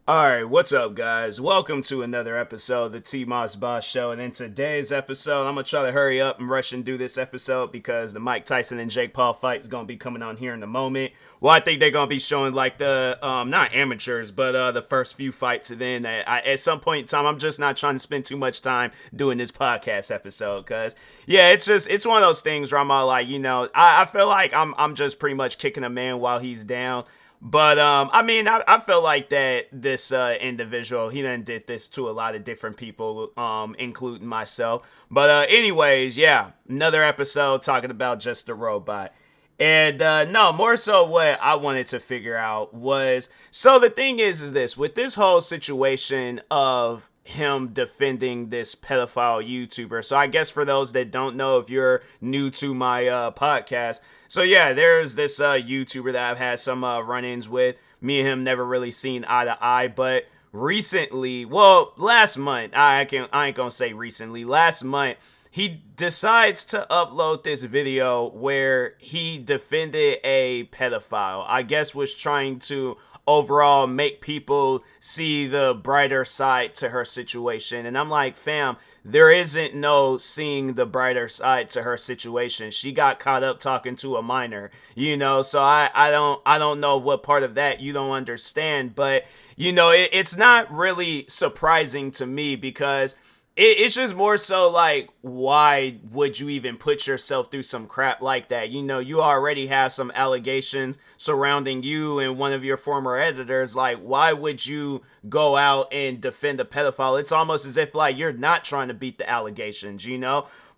Alright, what's up, guys? Welcome to another episode of the TMossBoss Show. And in today's episode, I'm going to try to hurry up and rush and do this episode because the Mike Tyson and Jake Paul fight is going to be coming on here in a moment. Well, I think they're going to be showing like the, not amateurs, but the first few fights. And then at some point in time, I'm just not trying to spend too much time doing this podcast episode because, yeah, it's one of those things where I'm all like, I feel like I'm just pretty much kicking a man while he's down. But I feel like that this individual, he done did this to a lot of different people, including myself. But anyways, yeah, another episode talking about just a robot. And no, more so what I wanted to figure out was, so the thing is this, with this whole situation of him defending this pedophile YouTuber. So I guess for those that don't know, if you're new to my podcast, so yeah, there's this YouTuber that I've had some run-ins with. Me and him never really seen eye to eye, but recently, well, last month, I ain't gonna say recently, last month, he decides to upload this video where he defended a pedophile. I guess was trying to overall make people see the brighter side to her situation. And I'm like, fam, there isn't no seeing the brighter side to her situation. She got caught up talking to a minor, so I don't know what part of that you don't understand, but it's not really surprising to me because it's just more so like, why would you even put yourself through some crap like that? You already have some allegations surrounding you and one of your former editors. Like, why would you go out and defend a pedophile? It's almost as if like you're not trying to beat the allegations.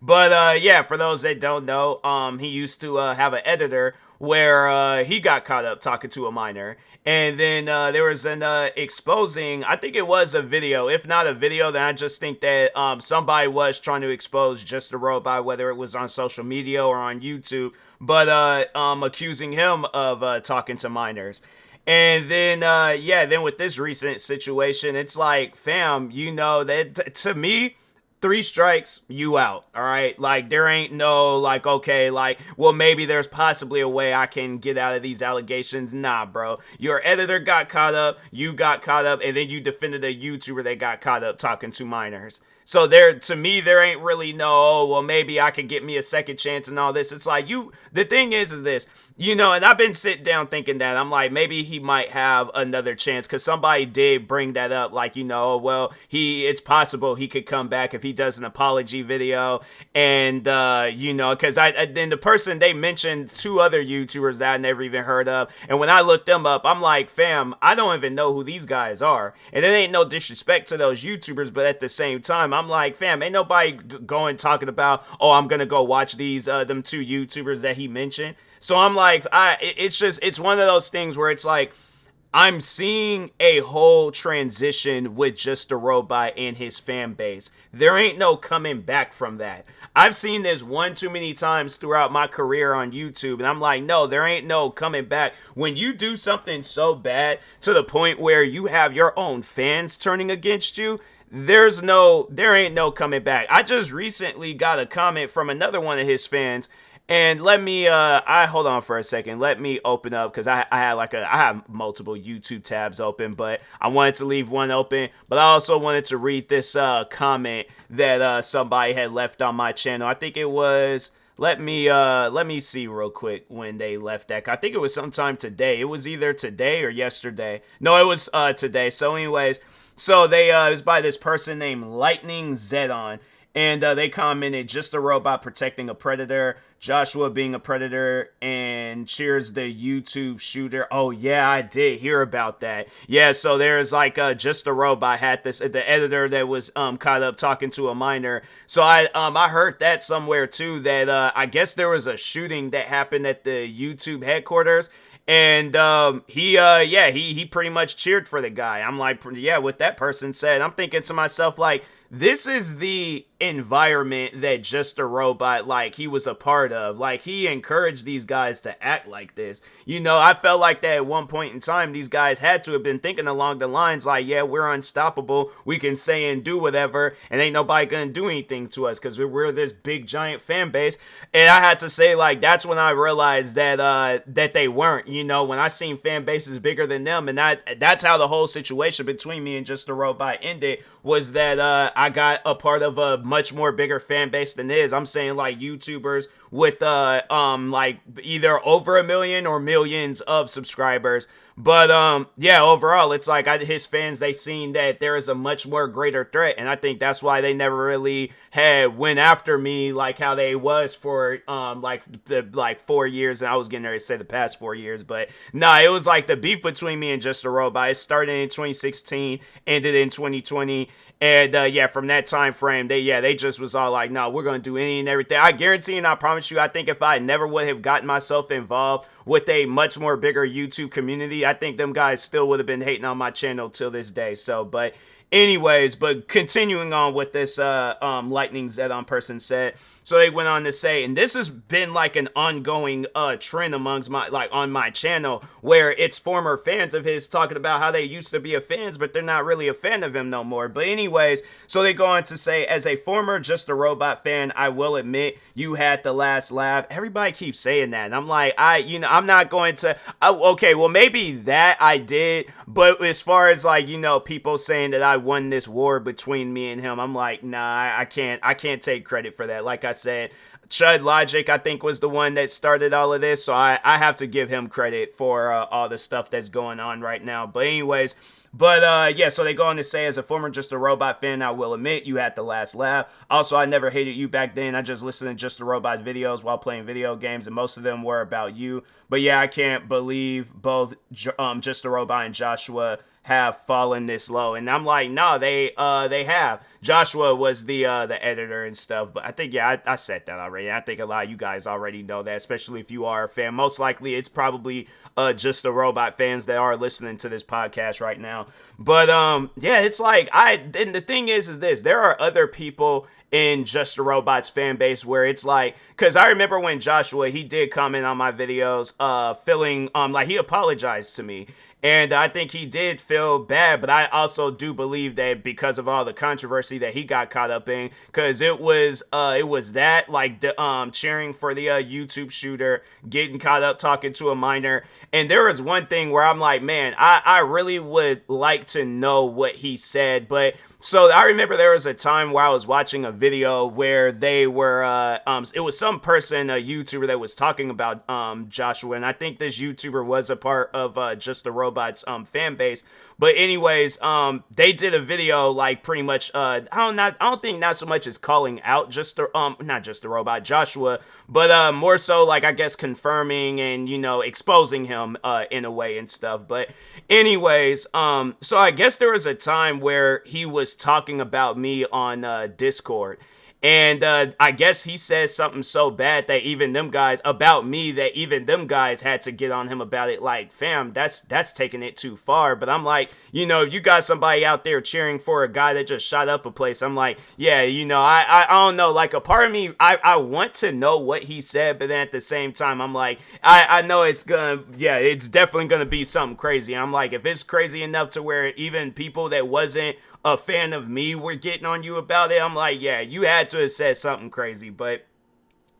But yeah, for those that don't know, he used to have an editor where he got caught up talking to a minor. And then there was an exposing, I think it was a video. If not a video, then I just think that somebody was trying to expose just a robot, whether it was on social media or on YouTube, but accusing him of talking to minors. And then, then with this recent situation, it's like, fam, that to me, three strikes, you out. All right. Like, there ain't no, like, okay, like, well, maybe there's possibly a way I can get out of these allegations. Nah, bro. Your editor got caught up, you got caught up, and then you defended a YouTuber that got caught up talking to minors. So to me, there ain't really no, oh, well, maybe I could get me a second chance and all this. It's like, the thing is this, and I've been sitting down thinking that, I'm like, maybe he might have another chance, because somebody did bring that up, like, well, it's possible he could come back if he does an apology video, and, because then the person, they mentioned two other YouTubers that I never even heard of, and when I looked them up, I'm like, fam, I don't even know who these guys are, and it ain't no disrespect to those YouTubers, but at the same time, I'm like, fam, ain't nobody going talking about, oh, I'm gonna go watch these them two YouTubers that he mentioned. So I'm like, it's one of those things where it's like, I'm seeing a whole transition with just a robot and his fan base. There ain't no coming back from that. I've seen this one too many times throughout my career on YouTube, and I'm like, no, there ain't no coming back. When you do something so bad to the point where you have your own fans turning against you, there ain't no coming back. I just recently got a comment from another one of his fans, and let me I hold on for a second. Let me open up, because I have multiple YouTube tabs open, but I wanted to leave one open, but I also wanted to read this comment that somebody had left on my channel. I think it was, let me see real quick when they left that. I think it was sometime today. It was either today or yesterday. No, it was today. So anyways, so it was by this person named Lightning Zedon, and they commented, just a robot protecting a predator, Joshua being a predator, and cheers the YouTube shooter. Oh yeah, I did hear about that. Yeah, so there's like just a robot had this, the editor that was caught up talking to a minor. So I heard that somewhere too, that I guess there was a shooting that happened at the YouTube headquarters. And he pretty much cheered for the guy. I'm like, yeah, what that person said. I'm thinking to myself, like, this is the environment that Just a Robot, like, he was a part of. Like, he encouraged these guys to act like this. You know, I felt like that at one point in time, these guys had to have been thinking along the lines like, yeah, we're unstoppable. We can say and do whatever, and ain't nobody gonna do anything to us because we're this big giant fan base. And I had to say, like, that's when I realized that they weren't. You know, when I seen fan bases bigger than them, and that's how the whole situation between me and Just a Robot ended, was that I got a part of a much more bigger fan base than his. I'm saying, like, YouTubers with like either over 1 million or millions of subscribers. But yeah, overall, it's like his fans, they seen that there is a much more greater threat, and I think that's why they never really went after me like how they was for like the 4 years, and I was getting ready to say the past 4 years, but nah, it was like the beef between me and Just a Robot. It started in 2016, ended in 2020. And yeah, from that time frame, they just was all like, no, we're gonna do any and everything. I guarantee and I promise you, I think if I never would have gotten myself involved with a much more bigger YouTube community, I think them guys still would have been hating on my channel till this day. So, but anyways, but continuing on with this Lightning Zedon person said. So they went on to say, and this has been like an ongoing trend amongst on my channel, where it's former fans of his talking about how they used to be a fans, but they're not really a fan of him no more. But anyways, so they go on to say, as a former Just a Robot fan, I will admit you had the last laugh. Everybody keeps saying that, and I'm like, I'm not going to. Okay, well maybe that I did, but as far as like people saying that I won this war between me and him, I'm like, nah, I can't take credit for that. Like I said, Chud Logic, I think, was the one that started all of this, so I have to give him credit for all the stuff that's going on right now. But anyways, yeah, so they go on to say, as a former Just a Robot fan, I will admit you had the last laugh. Also, I never hated you back then. I just listened to Just a Robot videos while playing video games, and most of them were about you. But yeah, I can't believe both Just a Robot and Joshua have fallen this low. And I'm like, no, they have. Joshua was the editor and stuff, but I think, yeah, I said that already. I think a lot of you guys already know that, especially if you are a fan. Most likely it's probably Just a Robot fans that are listening to this podcast right now. But yeah, it's like, and the thing is this, there are other people in Just a Robot's fan base where it's like, because I remember when Joshua, he did comment on my videos feeling like he apologized to me. And I think he did feel bad, but I also do believe that because of all the controversy that he got caught up in, because it was that, like, cheering for the YouTube shooter, getting caught up talking to a minor. And there was one thing where I'm like, man, I really would like to know what he said. But so I remember there was a time where I was watching a video where they were, it was some person, a YouTuber, that was talking about Joshua, and I think this YouTuber was a part of Just the Robot's fan base. But anyways, they did a video like pretty much, I don't think not so much as calling out not Just the Robot, Joshua, but more so like, I guess, confirming and exposing him in a way and stuff. But anyways, so I guess there was a time where he was talking about me on Discord. And I guess he said something so bad that even them guys about me, that even them guys had to get on him about it. Like, fam, that's taking it too far. But I'm like, you got somebody out there cheering for a guy that just shot up a place. I'm like, yeah, I don't know. Like, a part of me, I want to know what he said, but then at the same time, I'm like, I know it's definitely gonna be something crazy. I'm like, if it's crazy enough to where even people that wasn't a fan of me were getting on you about it, I'm like, yeah, you had to have said something crazy. But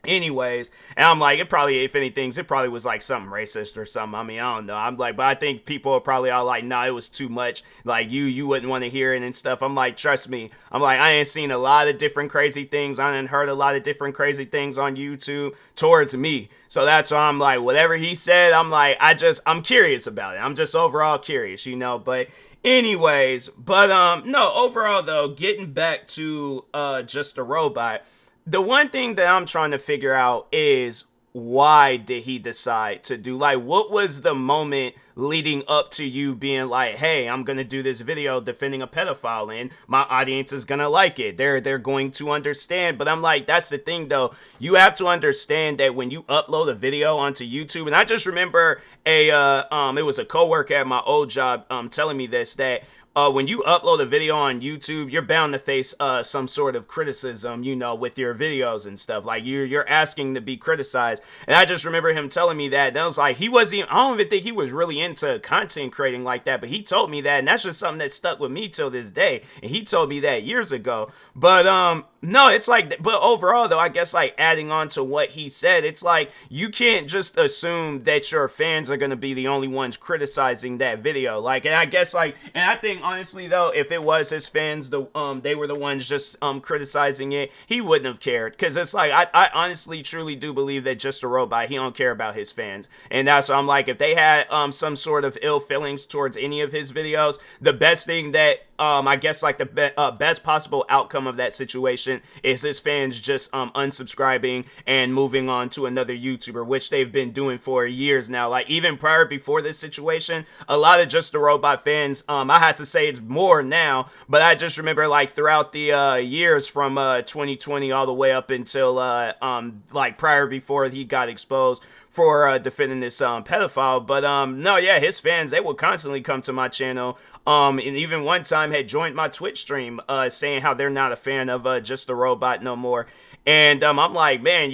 anyways, and I'm like, it probably, if anything, it probably was like something racist or something. I mean, I don't know. I'm like, but I think people are probably all like, nah, it was too much. Like, you wouldn't want to hear it and stuff. I'm like, trust me. I'm like, I ain't seen a lot of different crazy things. I ain't heard a lot of different crazy things on YouTube towards me. So that's why I'm like, whatever he said, I'm like, I'm curious about it. I'm just overall curious, but anyways, but no, overall though, getting back to Just a Robot, the one thing that I'm trying to figure out is, why did he decide to do, like, what was the moment, leading up to you being like, hey, I'm gonna do this video defending a pedophile and my audience is gonna like it. They're going to understand. But I'm like, that's the thing though. You have to understand that when you upload a video onto YouTube, and I just remember it was a coworker at my old job telling me this, that when you upload a video on YouTube, you're bound to face some sort of criticism, with your videos and stuff. Like you're asking to be criticized. And I just remember him telling me that. And I was like, I don't even think he was really into content creating like that, but he told me that, and that's just something that stuck with me till this day. And he told me that years ago. But no, it's like, but overall though, I guess like adding on to what he said, it's like you can't just assume that your fans are gonna be the only ones criticizing that video. Like, and I guess like, and I think honestly though, if it was his fans, they were the ones just criticizing it, he wouldn't have cared. Because it's like, I honestly truly do believe that Just a Robot, he don't care about his fans. And that's why I'm like, if they had some sort of ill feelings towards any of his videos, the best thing that I guess like the best possible outcome of that situation is his fans just unsubscribing and moving on to another YouTuber, which they've been doing for years now. Like even prior, before this situation, a lot of Just a Robot fans, I had to say it's more now, but I just remember like throughout the years from 2020 all the way up until like prior, before he got exposed for defending this pedophile. But no, yeah, his fans, they would constantly come to my channel, and even one time had joined my Twitch stream saying how they're not a fan of Just a Robot no more. And I'm like, man,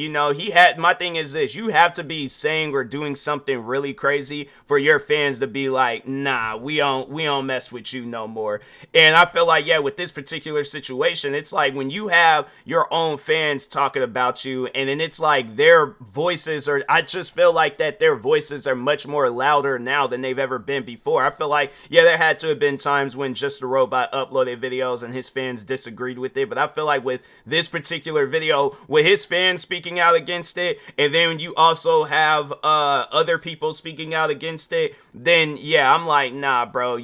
my thing is this: you have to be saying or doing something really crazy for your fans to be like, nah, we don't mess with you no more. And I feel like, yeah, with this particular situation, it's like when you have your own fans talking about you, and then it's like their voices are, I just feel like that their voices are much more louder now than they've ever been before. I feel like, yeah, there had to have been times when Just a Robot uploaded videos and his fans disagreed with it, but I feel like with this particular video, with his fans speaking out against it, and then you also have other people speaking out against it, then yeah, I'm like, nah, bro,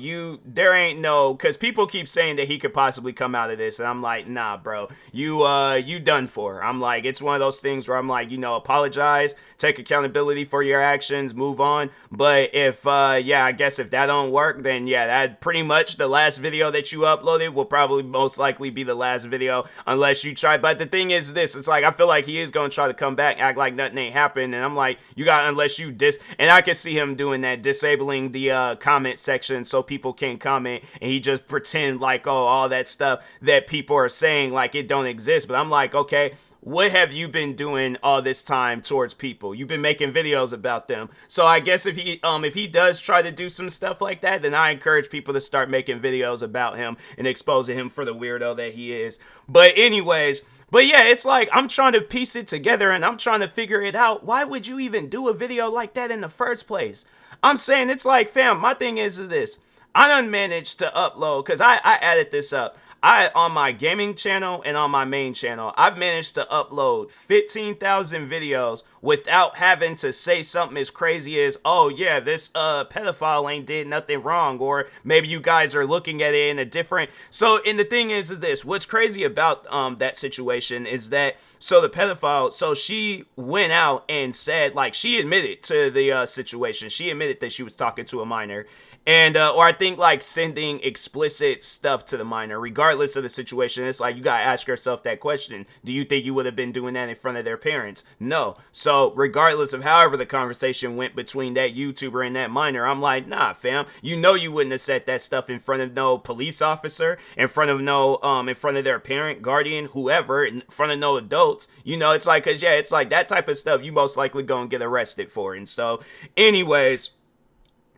there ain't no, because people keep saying that he could possibly come out of this, and I'm like, nah, bro, you done for. I'm like, it's one of those things where I'm like, apologize, take accountability for your actions, move on. But if yeah, I guess if that don't work, then yeah, that pretty much the last video that you uploaded will probably most likely be the last video, unless you try. But the thing is this, it's like, I feel like he is going to try to come back, act like nothing ain't happened, and I'm like, unless you and I can see him doing that, disabling the comment section so people can't comment, and he just pretend like, oh, all that stuff that people are saying, like it don't exist. But I'm like, okay, what have you been doing all this time towards people? You've been making videos about them. So I guess if he does try to do some stuff like that, then I encourage people to start making videos about him and exposing him for the weirdo that he is. But anyways, but yeah, it's like I'm trying to piece it together and I'm trying to figure it out. Why would you even do a video like that in the first place? I'm saying, it's like, fam, my thing is this. I done managed to upload, because I added this up. On my gaming channel and on my main channel, I've managed to upload 15,000 videos without having to say something as crazy as, oh yeah, this pedophile ain't did nothing wrong, or maybe you guys are looking at it in a different. So, and the thing is this, what's crazy about that situation is that, so the pedophile, so she went out and said, like, she admitted to the situation. She admitted that she was talking to a minor. And, or I think like sending explicit stuff to the minor, regardless of the situation. It's like, you gotta ask yourself that question. Do you think you would have been doing that in front of their parents? No. So regardless of however the conversation went between that YouTuber and that minor, I'm like, nah, fam, you wouldn't have said that stuff in front of no police officer, in front of their parent, guardian, whoever, in front of no adults. It's like, cause yeah, it's like that type of stuff you most likely gonna get arrested for. And so anyways,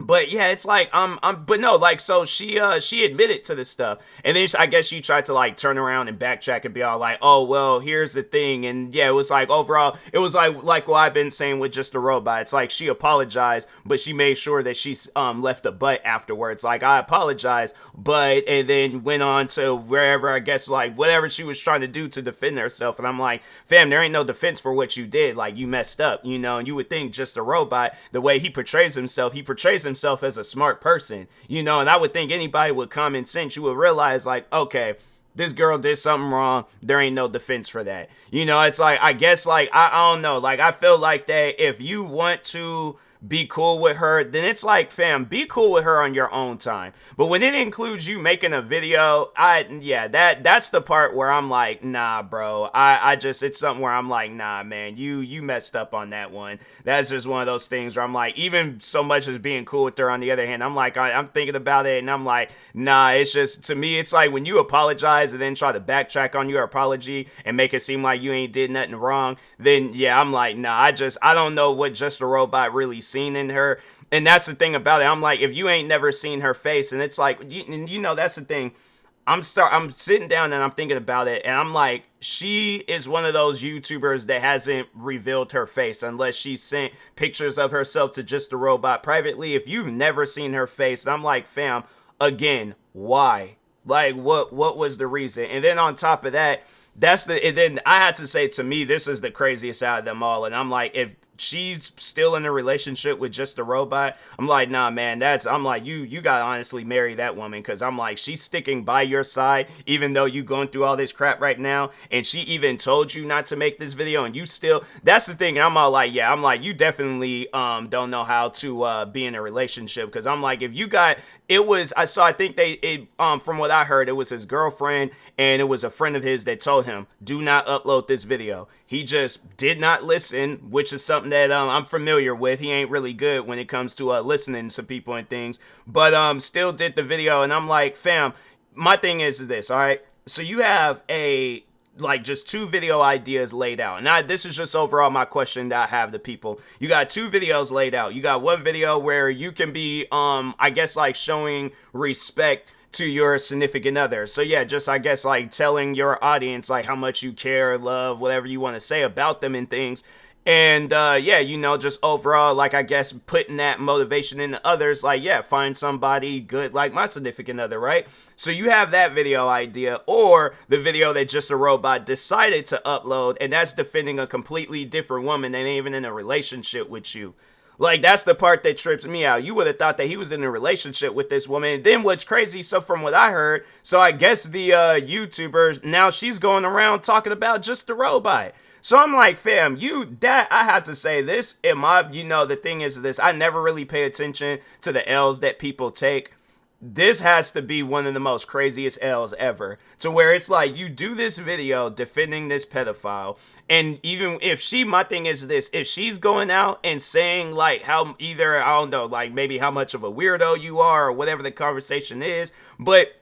but yeah, it's like, but no, like, so she admitted to this stuff, and then I guess she tried to like turn around and backtrack and be all like, oh, well, here's the thing. And yeah, it was like, overall, it was like what I've been saying with Just a Robot. It's like, she apologized, but she made sure that she's left a but afterwards. Like, I apologize, but, and then went on to wherever, I guess, like, whatever she was trying to do to defend herself. And I'm like, fam, there ain't no defense for what you did. Like, you messed up, and you would think Just a Robot, the way he portrays himself as a smart person, and I would think anybody with common sense, you would realize, like, okay, this girl did something wrong, there ain't no defense for that. It's like, I guess, like, I don't know, like, I feel like that if you want to be cool with her, then it's like, fam, be cool with her on your own time. But when it includes you making a video, that's the part where I'm like, nah, bro. I just, it's something where I'm like, nah, man, you messed up on that one. That's just one of those things where I'm like, even so much as being cool with her, on the other hand, I'm like, I'm thinking about it and I'm like, nah, it's just, to me, it's like when you apologize and then try to backtrack on your apology and make it seem like you ain't did nothing wrong, then yeah, I'm like, nah, I don't know what Just a Robot really seen in her. And that's the thing about it. I'm like, if you ain't never seen her face, and it's like, that's the thing. I'm sitting down and I'm thinking about it, and I'm like, she is one of those YouTubers that hasn't revealed her face unless she sent pictures of herself to Just a Robot privately. If you've never seen her face, I'm like, fam, again, why? Like, what was the reason? And then on top of that, and then I had to say, to me, this is the craziest out of them all. And I'm like, if she's still in a relationship with Just a Robot, I'm like, nah, man, I'm like, you gotta honestly marry that woman, because I'm like, she's sticking by your side even though you going through all this crap right now, and she even told you not to make this video, and you still, that's the thing. And I'm all like, yeah, I'm like, you definitely don't know how to be in a relationship, because I'm like, if you got, I think from what I heard, it was his girlfriend and it was a friend of his that told him, do not upload this video. He just did not listen, which is something that I'm familiar with. He ain't really good when it comes to listening to people and things, but still did the video. And I'm like, fam, my thing is this, all right? So you have just two video ideas laid out. And this is just overall my question that I have to people. You got two videos laid out. You got one video where you can be, I guess, like showing respect to your significant other. So yeah, just I guess like telling your audience like how much you care, love, whatever you want to say about them and things. And just overall, like, I guess putting that motivation into others, like, yeah, find somebody good like my significant other, right? So you have that video idea, or the video that Just a Robot decided to upload, and that's defending a completely different woman that ain't even in a relationship with you. Like, that's the part that trips me out. You would have thought that he was in a relationship with this woman. And then what's crazy, so from what I heard, so I guess the YouTuber, now she's going around talking about Just a Robot. So I'm like, fam, I have to say this, the thing is this, I never really pay attention to the L's that people take. This has to be one of the most craziest L's ever, to where it's like, you do this video defending this pedophile, and even if my thing is this, if she's going out and saying like how either, I don't know, like maybe how much of a weirdo you are or whatever the conversation is, but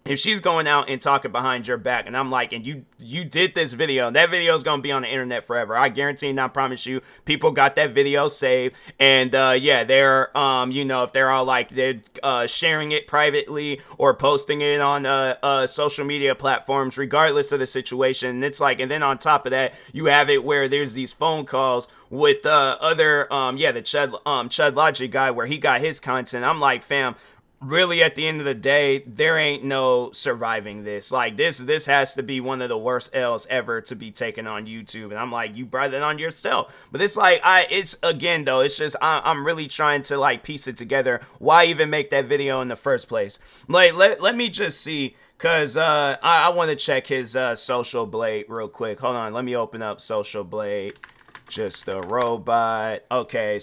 if she's going out and talking behind your back, and I'm like, and you did this video, that video is going to be on the internet forever. I guarantee and I promise you, people got that video saved. And they're, if they're all like, they're sharing it privately or posting it on social media platforms, regardless of the situation. And it's like, and then on top of that, you have it where there's these phone calls with the Chud Logic guy where he got his content. I'm like, fam, really, at the end of the day, there ain't no surviving this. Like, this has to be one of the worst L's ever to be taken on YouTube. And I'm like, you brought it on yourself. But it's like, I'm really trying to like piece it together. Why even make that video in the first place? Like, let me just see, because I want to check his Social Blade real quick. Hold on, let me open up Social Blade. Just a Robot. Okay,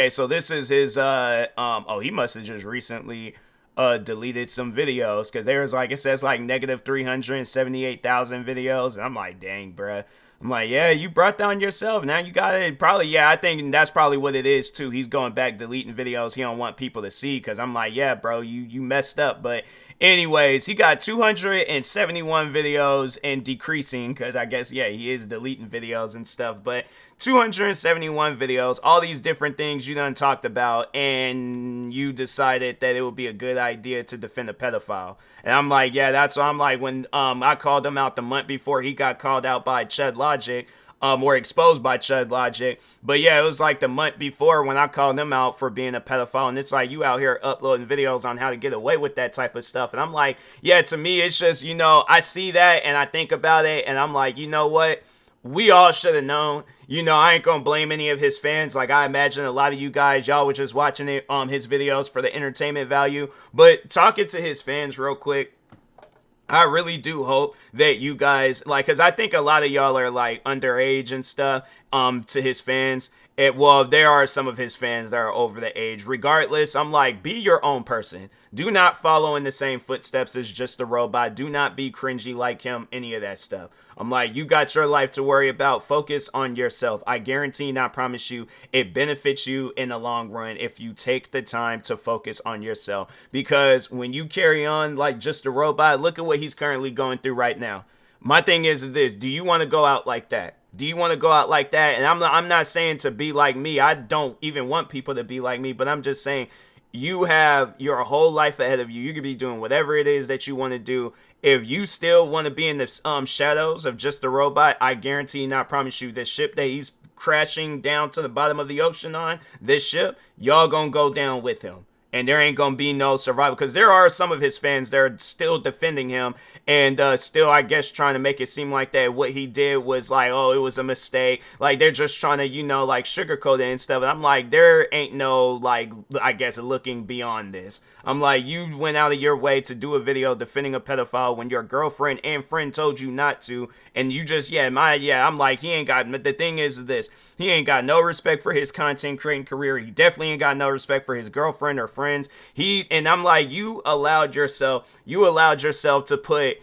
so this is his, he must have just recently, deleted some videos, because there's like, it says like negative 378,000 videos, and I'm like, dang, bruh. I'm like, yeah, you brought down yourself. Now you got it. Probably, yeah, I think that's probably what it is too. He's going back deleting videos he don't want people to see, because I'm like, yeah, bro, you messed up. But anyways, he got 271 videos and decreasing, because I guess, yeah, he is deleting videos and stuff. But 271 videos, all these different things you done talked about, and you decided that it would be a good idea to defend a pedophile. And I'm like, yeah, that's what I'm like, when I called him out the month before he got called out by Chud Logic, or exposed by Chud Logic. But yeah, it was like the month before when I called him out for being a pedophile. And it's like, you out here uploading videos on how to get away with that type of stuff. And I'm like, yeah, to me, it's just, I see that and I think about it, and I'm like, you know what? We all should have known. I ain't gonna blame any of his fans. Like, I imagine a lot of you guys, y'all were just watching it his videos for the entertainment value. But talking to his fans real quick, I really do hope that you guys, like, because I think a lot of y'all are like underage and stuff to his fans. Well, there are some of his fans that are over the age. Regardless, I'm like, be your own person. Do not follow in the same footsteps as Just a Robot. Do not be cringy like him, any of that stuff. I'm like, you got your life to worry about. Focus on yourself. I guarantee and I promise you, it benefits you in the long run if you take the time to focus on yourself. Because when you carry on like Just a Robot, look at what he's currently going through right now. My thing is this: do you want to go out like that? Do you want to go out like that? And I'm not saying to be like me. I don't even want people to be like me, but I'm just saying you have your whole life ahead of you. You could be doing whatever it is that you want to do. If you still want to be in the shadows of Just a Robot, I guarantee and I promise you, this ship that he's crashing down to the bottom of the ocean on, this ship, y'all gonna go down with him. And there ain't gonna be no survival, because there are some of his fans that are still defending him and still, I guess, trying to make it seem like that what he did was like, oh, it was a mistake. Like, they're just trying to, like, sugarcoat it and stuff. And I'm like, there ain't no, like, I guess, looking beyond this. I'm like, you went out of your way to do a video defending a pedophile when your girlfriend and friend told you not to, and you just, I'm like, he ain't got, the thing is this, he ain't got no respect for his content creating career. He definitely ain't got no respect for his girlfriend or friends. And I'm like, you allowed yourself to put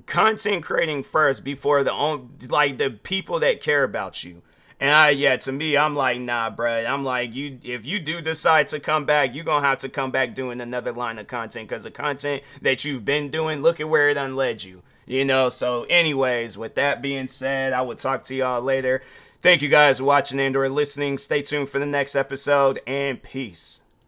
content creating first before the people that care about you. And to me, I'm like, nah, bruh. I'm like, if you do decide to come back, you're going to have to come back doing another line of content, because the content that you've been doing, look at where it done led you. So anyways, with that being said, I will talk to y'all later. Thank you guys for watching and or listening. Stay tuned for the next episode, and peace.